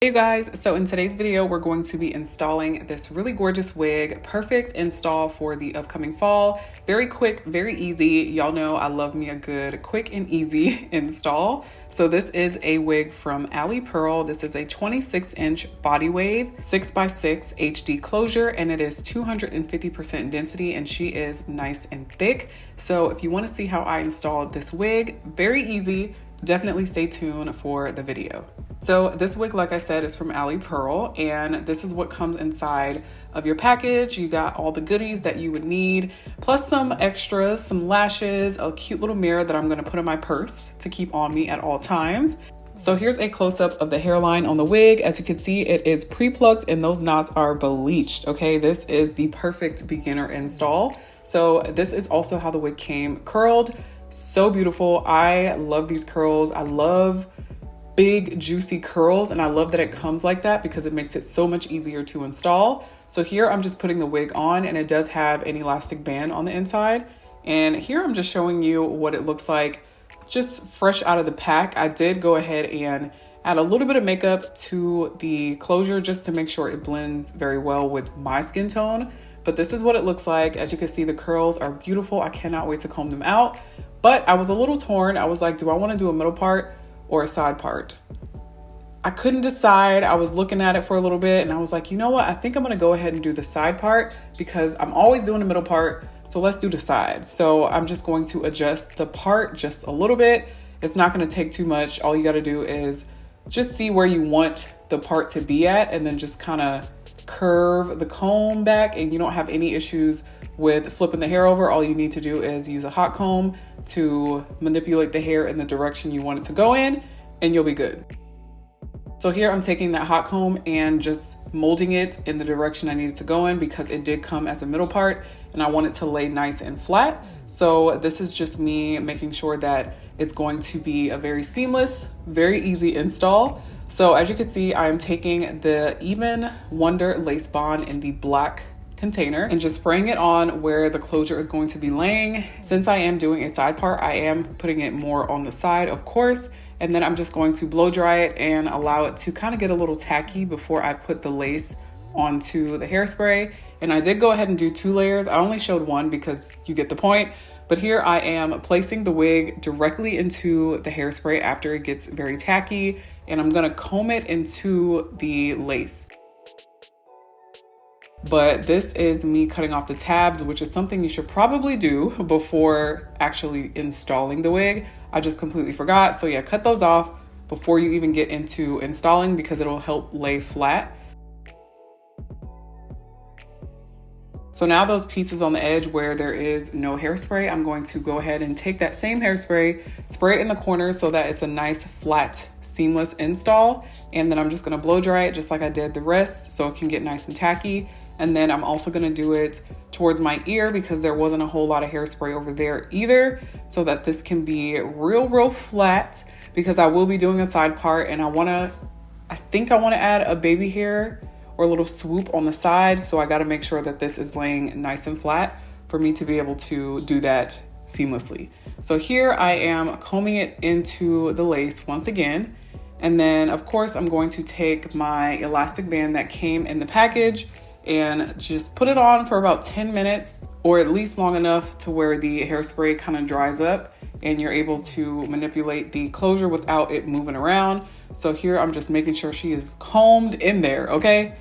Hey guys, so in today's video, we're going to be installing this really gorgeous wig. Perfect install for the upcoming fall. Very quick, very easy. Y'all know I love me a good quick and easy install. So this is a wig from Alipearl. This is a 26-inch body wave, 6x6 HD closure, and it is 250% density, and she is nice and thick. So if you want to see how I installed this wig, very easy. Definitely stay tuned for the video. So this wig, like I said, is from Alipearl, and this is what comes inside of your package. You got all the goodies that you would need, plus some extras, some lashes, a cute little mirror that I'm gonna put in my purse to keep on me at all times. So here's a close-up of the hairline on the wig. As you can see, it is pre-plucked and those knots are bleached, okay? This is the perfect beginner install. So this is also how the wig came curled. So beautiful. I love these curls. I love big juicy curls, and I love that it comes like that because it makes it so much easier to install. So here I'm just putting the wig on, and it does have an elastic band on the inside. And here I'm just showing you what it looks like just fresh out of the pack. I did go ahead and add a little bit of makeup to the closure just to make sure it blends very well with my skin tone. But this is what it looks like. As you can see, the curls are beautiful. I cannot wait to comb them out. But I was a little torn. I was like, do I want to do a middle part or a side part? I couldn't decide. I was looking at it for a little bit and I was like, you know what? I think I'm going to go ahead and do the side part because I'm always doing the middle part. So let's do the side. So I'm just going to adjust the part just a little bit. It's not going to take too much. All you got to do is just see where you want the part to be at and then just kind of curve the comb back, and you don't have any issues with flipping the hair over. All you need to do is use a hot comb to manipulate the hair in the direction you want it to go in, and you'll be good. So here I'm taking that hot comb and just molding it in the direction I need it to go in because it did come as a middle part and I want it to lay nice and flat. So this is just me making sure that it's going to be a very seamless, very easy install. So as you can see, I'm taking the Even Wonder Lace Bond in the black container and just spraying it on where the closure is going to be laying. Since I am doing a side part, I am putting it more on the side, of course, and then I'm just going to blow dry it and allow it to kind of get a little tacky before I put the lace onto the hairspray. And I did go ahead and do 2 layers. I only showed 1 because you get the point. But here I am placing the wig directly into the hairspray after it gets very tacky, and I'm gonna comb it into the lace. But this is me cutting off the tabs, which is something you should probably do before actually installing the wig. I just completely forgot. So yeah, cut those off before you even get into installing because it'll help lay flat. So now those pieces on the edge where there is no hairspray, I'm going to go ahead and take that same hairspray, spray it in the corner so that it's a nice, flat, seamless install. And then I'm just gonna blow dry it just like I did the rest so it can get nice and tacky. And then I'm also gonna do it towards my ear because there wasn't a whole lot of hairspray over there either, so that this can be real flat because I will be doing a side part, and I think I wanna add a baby hair or a little swoop on the side. So I gotta make sure that this is laying nice and flat for me to be able to do that seamlessly. So here I am combing it into the lace once again. And then of course I'm going to take my elastic band that came in the package and just put it on for about 10 minutes or at least long enough to where the hairspray kind of dries up and you're able to manipulate the closure without it moving around. So here I'm just making sure she is combed in there, okay?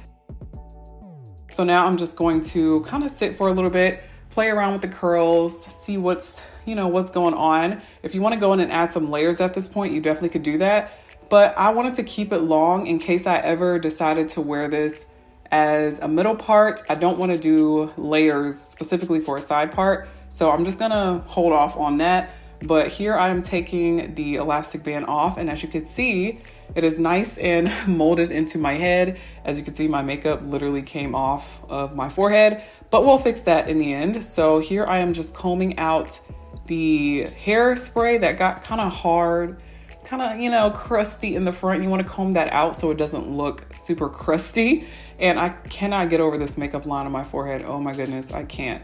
So now I'm just going to kind of sit for a little bit, play around with the curls, see what's going on. If you want to go in and add some layers at this point, you definitely could do that. But I wanted to keep it long in case I ever decided to wear this as a middle part. I don't want to do layers specifically for a side part. So I'm just gonna hold off on that. But here I am taking the elastic band off, and as you can see, it is nice and molded into my head. As you can see, my makeup literally came off of my forehead, but we'll fix that in the end. So here I am just combing out the hairspray that got kind of hard, kind of, crusty in the front. You want to comb that out so it doesn't look super crusty. And I cannot get over this makeup line on my forehead. Oh my goodness, I can't.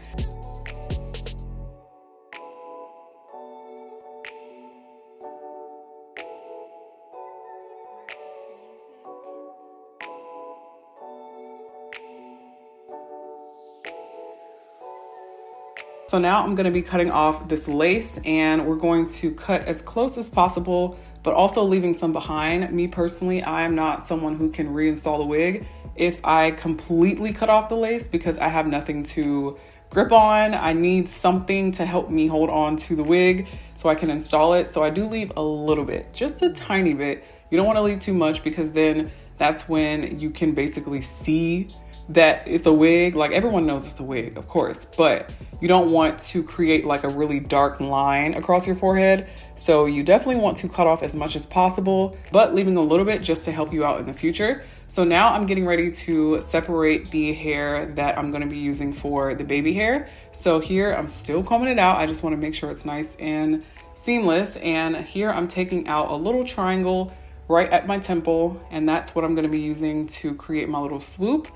So now I'm gonna be cutting off this lace, and we're going to cut as close as possible, but also leaving some behind. Me personally, I am not someone who can reinstall a wig if I completely cut off the lace because I have nothing to grip on. I need something to help me hold on to the wig so I can install it. So I do leave a little bit, just a tiny bit. You don't want to leave too much because then that's when you can basically see that it's a wig. Like, everyone knows it's a wig, of course, but you don't want to create like a really dark line across your forehead. So you definitely want to cut off as much as possible, but leaving a little bit just to help you out in the future. So now I'm getting ready to separate the hair that I'm going to be using for the baby hair. So here I'm still combing it out. I just want to make sure it's nice and seamless. And here I'm taking out a little triangle right at my temple, and that's what I'm going to be using to create my little swoop.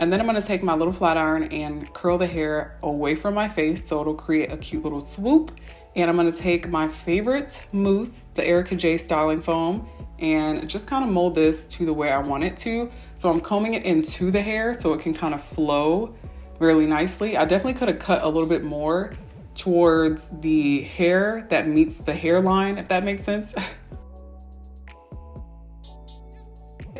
And then I'm gonna take my little flat iron and curl the hair away from my face so it'll create a cute little swoop. And I'm gonna take my favorite mousse, the Erica J styling foam, and just kind of mold this to the way I want it to. So I'm combing it into the hair so it can kind of flow really nicely. I definitely could have cut a little bit more towards the hair that meets the hairline, if that makes sense.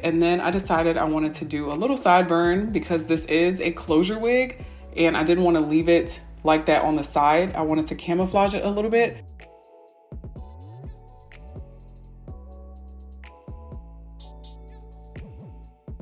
And then I decided I wanted to do a little sideburn because this is a closure wig and I didn't want to leave it like that on the side. I wanted to camouflage it a little bit.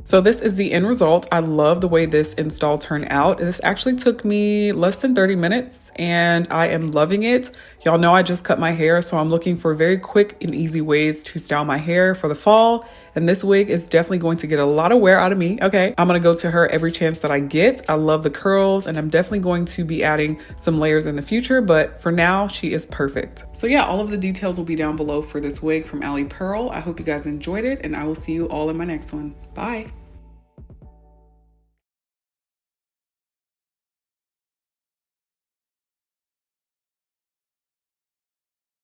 So this is the end result. I love the way this install turned out. This actually took me less than 30 minutes and I am loving it. Y'all know I just cut my hair, so I'm looking for very quick and easy ways to style my hair for the fall. And this wig is definitely going to get a lot of wear out of me. Okay, I'm gonna go to her every chance that I get. I love the curls and I'm definitely going to be adding some layers in the future, but for now, she is perfect. So yeah, all of the details will be down below for this wig from Alipearl. I hope you guys enjoyed it and I will see you all in my next one. Bye.